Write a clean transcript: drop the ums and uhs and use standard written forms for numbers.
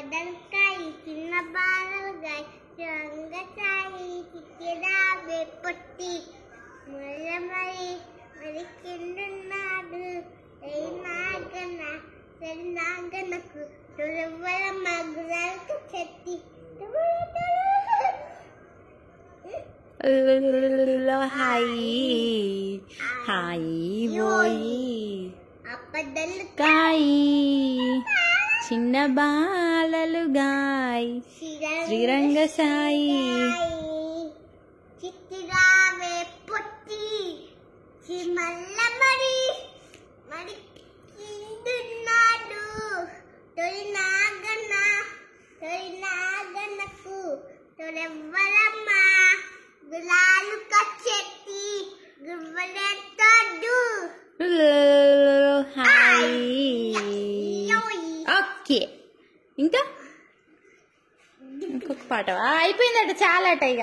అప్పదలకాయ చిన్న బాలగాయ రంగసాయి చిక్కిరావే పొట్టి మరి కిందున్నాడు నాగన నాగనకు తురవల మగులకు చెట్టి అప్పదలకాయ చిన్న బాలలుగాయ్ శ్రీరంగసాయి చిట్టిరావే పొట్టి మల్ల మరి కిందున్నాడు తొలి నాగనకు తొలెవ్వరమ్మ గులాలు కచ్చెట్టి గువ్వలెత్తాడు. ఓకే, ఇంకా ఇంకొక పాట అయిపోయిందట, చాలా అట ఇక.